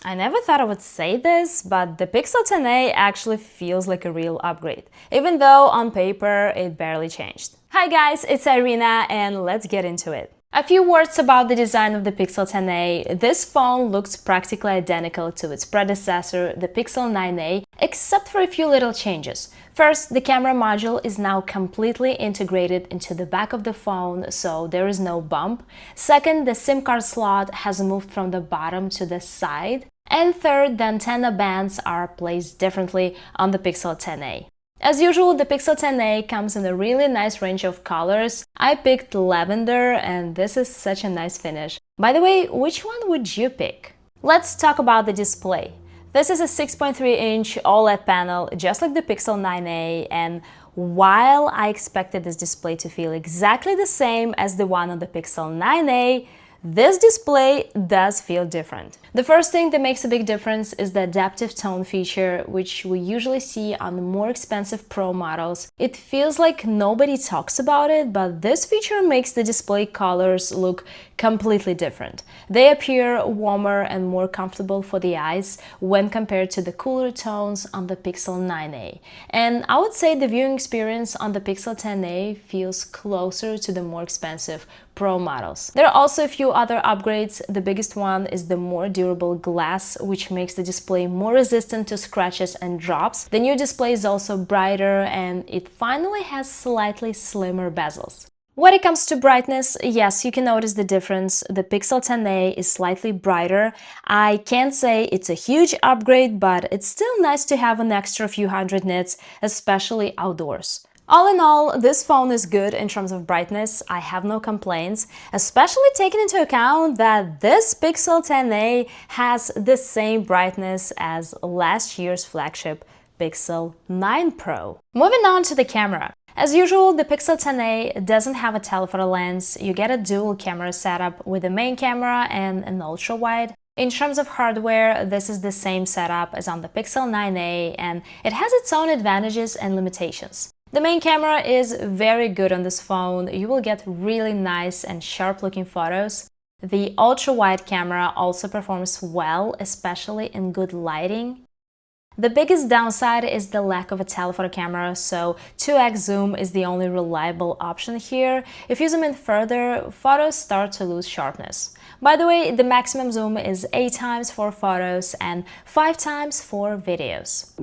I never thought I would say this, but the Pixel 10a actually feels like a real upgrade, even though on paper it barely changed. Hi guys, it's Irina and let's get into it. A few words about the design of the Pixel 10a. This phone looks practically identical to its predecessor, the Pixel 9a, except for a few little changes. First, the camera module is now completely integrated into the back of the phone, so there is no bump. Second, the SIM card slot has moved from the bottom to the side. And third, the antenna bands are placed differently on the Pixel 10a. As usual, the Pixel 10a comes in a really nice range of colors. I picked lavender and this is such a nice finish. By the way, which one would you pick? Let's talk about the display. This is a 6.3-inch OLED panel, just like the Pixel 9a, and while I expected this display to feel exactly the same as the one on the Pixel 9a, this display does feel different. The first thing that makes a big difference is the adaptive tone feature, which we usually see on the more expensive Pro models. It feels like nobody talks about it, but this feature makes the display colors look completely different. They appear warmer and more comfortable for the eyes when compared to the cooler tones on the Pixel 9a. And I would say the viewing experience on the Pixel 10a feels closer to the more expensive Pro models. There are also a few other upgrades. The biggest one is the more durable glass, which makes the display more resistant to scratches and drops. The new display is also brighter and it finally has slightly slimmer bezels. When it comes to brightness, yes, you can notice the difference. The Pixel 10a is slightly brighter. I can't say it's a huge upgrade, but it's still nice to have an extra few hundred nits, especially outdoors. All in all, this phone is good in terms of brightness. I have no complaints, especially taking into account that this Pixel 10a has the same brightness as last year's flagship Pixel 9 Pro. Moving on to the camera. As usual, the Pixel 10a doesn't have a telephoto lens. You get a dual camera setup with a main camera and an ultra-wide. In terms of hardware, this is the same setup as on the Pixel 9a, and it has its own advantages and limitations. The main camera is very good on this phone. You will get really nice and sharp-looking photos. The ultra-wide camera also performs well, especially in good lighting. The biggest downside is the lack of a telephoto camera, so 2x zoom is the only reliable option here. If you zoom in further, photos start to lose sharpness. By the way, the maximum zoom is 8 times for photos and 5 times for videos.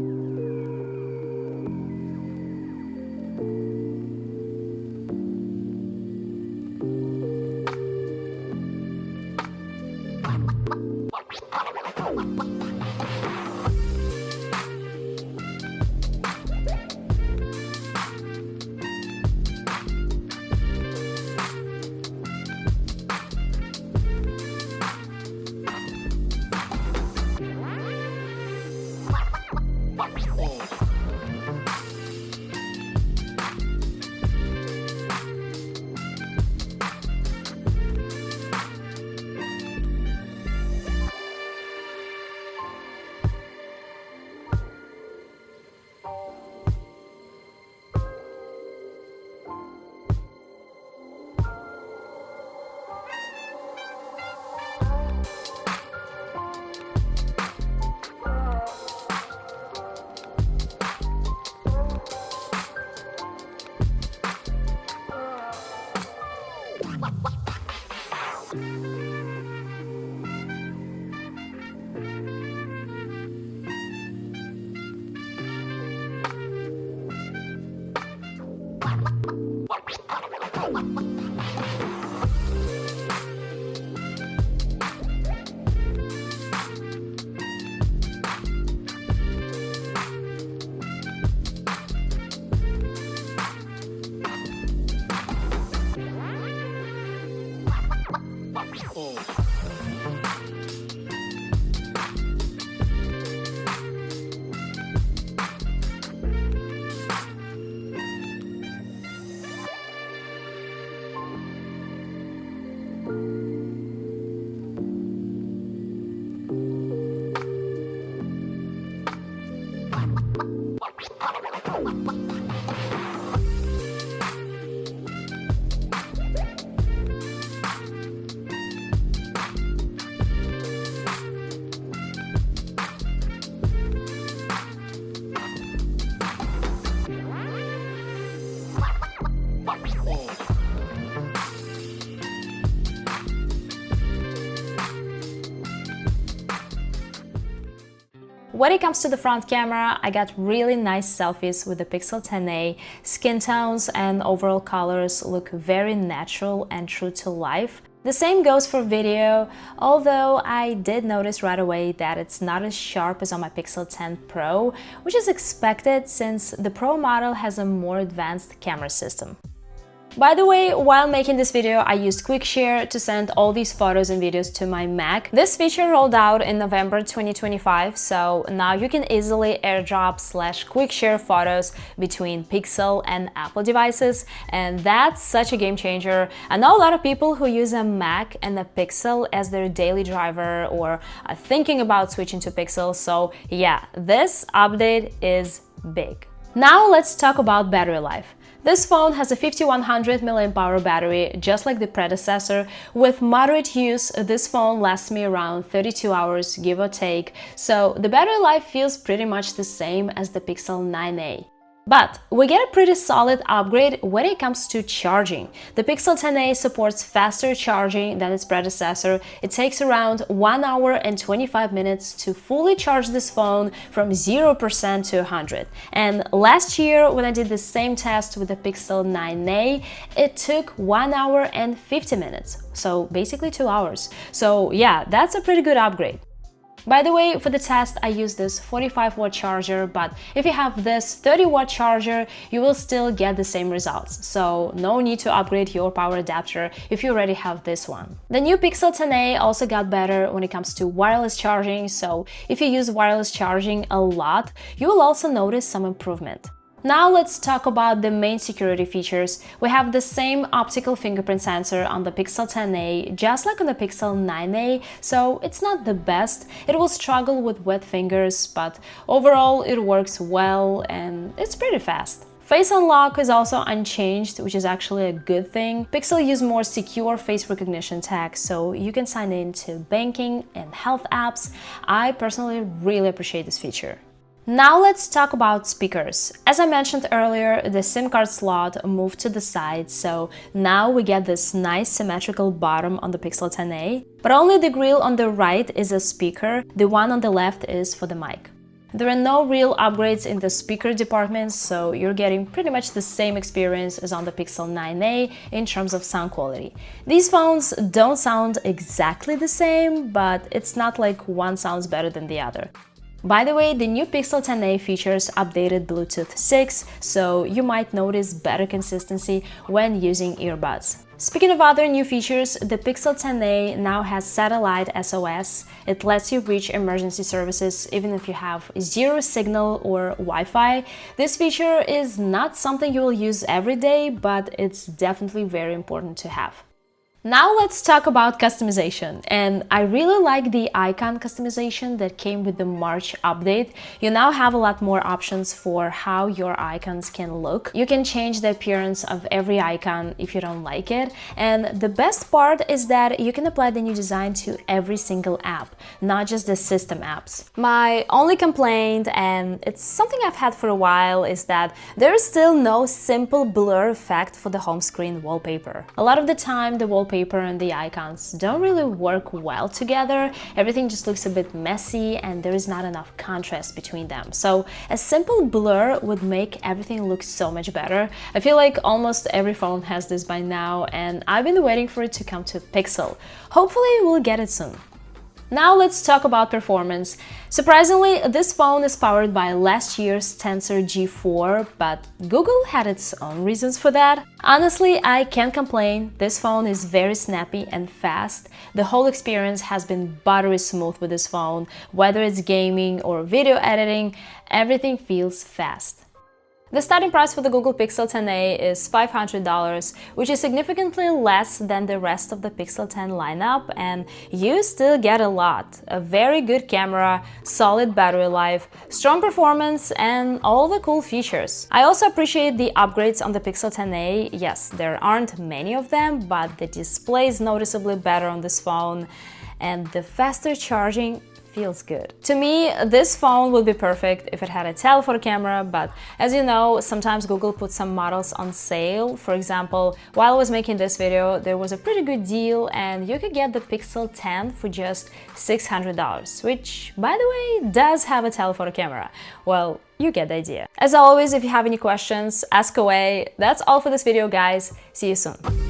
When it comes to the front camera, I got really nice selfies with the Pixel 10a. Skin tones and overall colors look very natural and true to life. The same goes for video, although I did notice right away that it's not as sharp as on my Pixel 10 Pro, which is expected since the Pro model has a more advanced camera system. By the way, while making this video, I used Quick Share to send all these photos and videos to my Mac. This feature rolled out in November 2025, so now you can easily airdrop/quick share photos between Pixel and Apple devices, and that's such a game changer. I know a lot of people who use a Mac and a Pixel as their daily driver or are thinking about switching to Pixel, so yeah, this update is big. Now let's talk about battery life. This phone has a 5100 mAh battery, just like the predecessor. With moderate use, this phone lasts me around 32 hours, give or take, so the battery life feels pretty much the same as the Pixel 9a. But we get a pretty solid upgrade when it comes to charging. The Pixel 10a supports faster charging than its predecessor. It takes around 1 hour and 25 minutes to fully charge this phone from 0% to 100. And last year, when I did the same test with the Pixel 9a, it took 1 hour and 50 minutes. So basically 2 hours. So yeah, that's a pretty good upgrade. By the way, for the test, I used this 45-watt charger, but if you have this 30-watt charger, you will still get the same results. So no need to upgrade your power adapter if you already have this one. The new Pixel 10a also got better when it comes to wireless charging, so if you use wireless charging a lot, you will also notice some improvement. Now let's talk about the main security features. We have the same optical fingerprint sensor on the Pixel 10a, just like on the Pixel 9a, so it's not the best. It will struggle with wet fingers, but overall it works well and it's pretty fast. Face unlock is also unchanged, which is actually a good thing. Pixel use more secure face recognition tags, so you can sign in to banking and health apps. I personally really appreciate this feature. Now let's talk about speakers. As I mentioned earlier, the SIM card slot moved to the side, so now we get this nice symmetrical bottom on the Pixel 10a, but only the grill on the right is a speaker, the one on the left is for the mic. There are no real upgrades in the speaker department, so you're getting pretty much the same experience as on the Pixel 9a in terms of sound quality. These phones don't sound exactly the same, but it's not like one sounds better than the other. By the way, the new Pixel 10a features updated Bluetooth 6, so you might notice better consistency when using earbuds. Speaking of other new features, the Pixel 10a now has satellite SOS. It lets you reach emergency services even if you have zero signal or Wi-Fi. This feature is not something you will use every day, but it's definitely very important to have. Now let's talk about customization, and I really like the icon customization that came with the March update. You now have a lot more options for how your icons can look. You can change the appearance of every icon if you don't like it, and the best part is that you can apply the new design to every single app, not just the system apps. My only complaint, and it's something I've had for a while, is that there is still no simple blur effect for the home screen wallpaper. A lot of the time the wallpaper and the icons don't really work well together. Everything just looks a bit messy and there is not enough contrast between them. So a simple blur would make everything look so much better. I feel like almost every phone has this by now, and I've been waiting for it to come to Pixel. Hopefully we'll get it soon. Now let's talk about performance. Surprisingly, this phone is powered by last year's Tensor G4, but Google had its own reasons for that. Honestly, I can't complain. This phone is very snappy and fast. The whole experience has been buttery smooth with this phone. Whether it's gaming or video editing, everything feels fast. The starting price for the Google Pixel 10a is $500, which is significantly less than the rest of the Pixel 10 lineup, and you still get a lot. A very good camera, solid battery life, strong performance, and all the cool features. I also appreciate the upgrades on the Pixel 10a. Yes, there aren't many of them, but the display is noticeably better on this phone, and the faster charging feels good. To me, this phone would be perfect if it had a telephoto camera, but as you know, sometimes Google puts some models on sale. For example, while I was making this video, there was a pretty good deal and you could get the Pixel 10 for just $600, which, by the way, does have a telephoto camera. Well, you get the idea. As always, if you have any questions, ask away. That's all for this video, guys. See you soon.